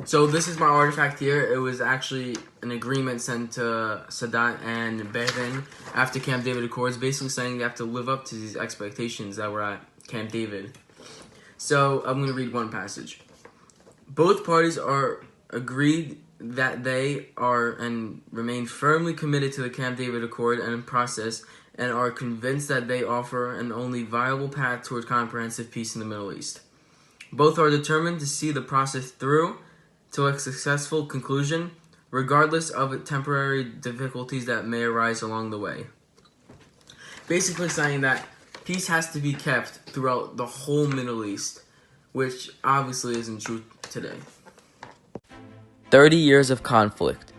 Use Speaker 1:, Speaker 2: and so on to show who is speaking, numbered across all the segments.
Speaker 1: So this is my artifact here. It was actually an agreement sent to Sadat and Begin after Camp David Accords, basically saying they have to live up to these expectations that were at Camp David. So I'm going to read one passage. Both parties are agreed that they are and remain firmly committed to the Camp David Accord and process, and are convinced that they offer an only viable path toward comprehensive peace in the Middle East. Both are determined to see the process through to a successful conclusion, regardless of temporary difficulties that may arise along the way. Basically saying that peace has to be kept throughout the whole Middle East, which obviously isn't true today.
Speaker 2: 30 years of conflict.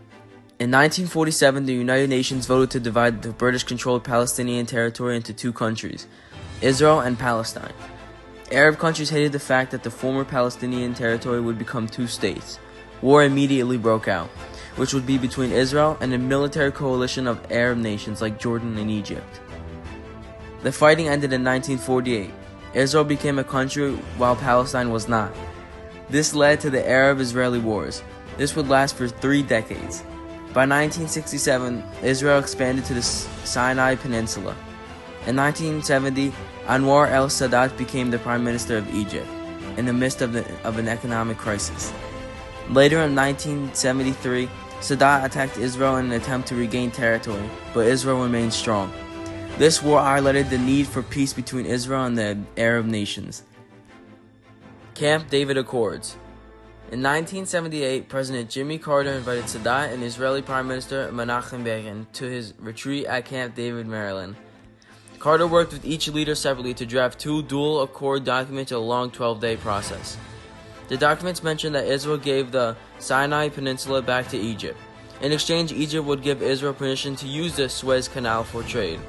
Speaker 2: In 1947, the United Nations voted to divide the British-controlled Palestinian territory into two countries, Israel and Palestine. Arab countries hated the fact that the former Palestinian territory would become two states. War immediately broke out, which would be between Israel and a military coalition of Arab nations like Jordan and Egypt. The fighting ended in 1948. Israel became a country while Palestine was not. This led to the Arab-Israeli Wars. This would last for 3 decades. By 1967, Israel expanded to the Sinai Peninsula. In 1970, Anwar el-Sadat became the Prime Minister of Egypt, in the midst of an economic crisis. Later in 1973, Sadat attacked Israel in an attempt to regain territory, but Israel remained strong. This war highlighted the need for peace between Israel and the Arab nations. Camp David Accords. In 1978, President Jimmy Carter invited Sadat and Israeli Prime Minister Menachem Begin to his retreat at Camp David, Maryland. Carter worked with each leader separately to draft 2 dual accord documents in a long 12-day process. The documents mentioned that Israel gave the Sinai Peninsula back to Egypt. In exchange, Egypt would give Israel permission to use the Suez Canal for trade.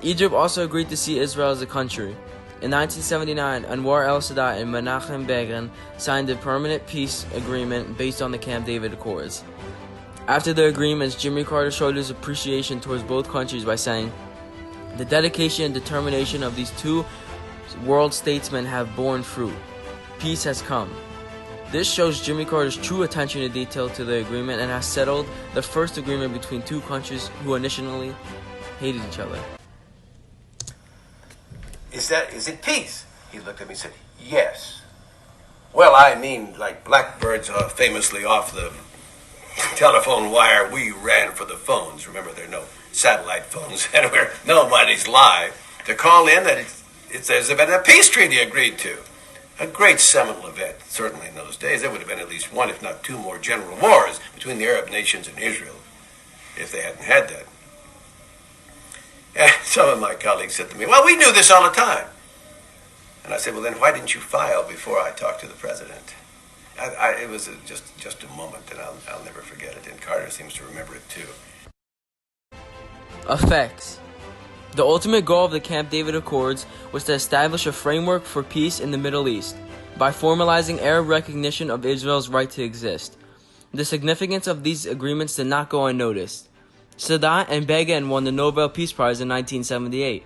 Speaker 2: Egypt also agreed to see Israel as a country. In 1979, Anwar el-Sadat and Menachem Begin signed a permanent peace agreement based on the Camp David Accords. After the agreements, Jimmy Carter showed his appreciation towards both countries by saying, "The dedication and determination of these two world statesmen have borne fruit. Peace has come." This shows Jimmy Carter's true attention to detail to the agreement and has settled the first agreement between two countries who initially hated each other.
Speaker 3: Is it peace? He looked at me and said, yes. Well, I mean, like blackbirds famously off the telephone wire, we ran for the phones. Remember, there are no satellite phones anywhere. Nobody's live. To call in that it's as if a peace treaty agreed to. A great seminal event, certainly in those days. There would have been at least 1, if not 2 more general wars between the Arab nations and Israel if they hadn't had that. And some of my colleagues said to me, well, we knew this all the time. And I said, well, then why didn't you file before I talked to the president? It was just a moment, and I'll never forget it, and Carter seems to remember it too.
Speaker 2: Effects. The ultimate goal of the Camp David Accords was to establish a framework for peace in the Middle East by formalizing Arab recognition of Israel's right to exist. The significance of these agreements did not go unnoticed. Sadat and Begin won the Nobel Peace Prize in 1978.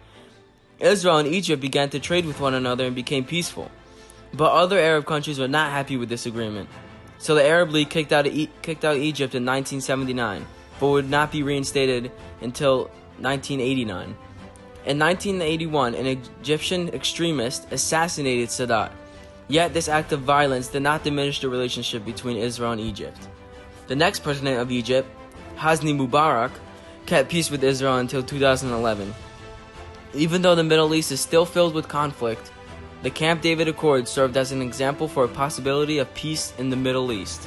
Speaker 2: Israel and Egypt began to trade with one another and became peaceful. But other Arab countries were not happy with this agreement. So the Arab League kicked out Egypt in 1979, but would not be reinstated until 1989. In 1981, an Egyptian extremist assassinated Sadat. Yet this act of violence did not diminish the relationship between Israel and Egypt. The next president of Egypt, Hosni Mubarak, kept peace with Israel until 2011. Even though the Middle East is still filled with conflict, the Camp David Accords served as an example for a possibility of peace in the Middle East.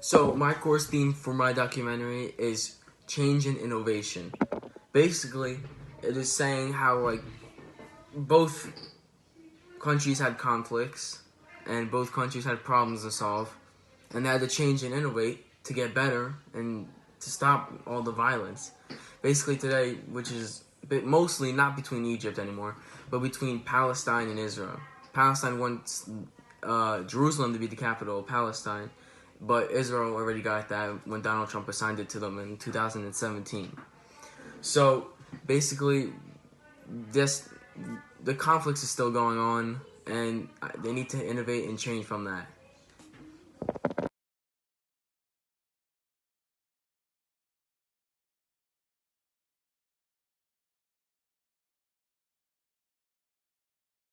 Speaker 1: So my course theme for my documentary is change and innovation. Basically, it is saying how both countries had conflicts and both countries had problems to solve, and they had to change and innovate to get better and to stop all the violence. Basically today, which is mostly not between Egypt anymore, but between Palestine and Israel. Palestine wants Jerusalem to be the capital of Palestine, but Israel already got that when Donald Trump assigned it to them in 2017. So basically, the conflicts is still going on, and they need to innovate and change from that.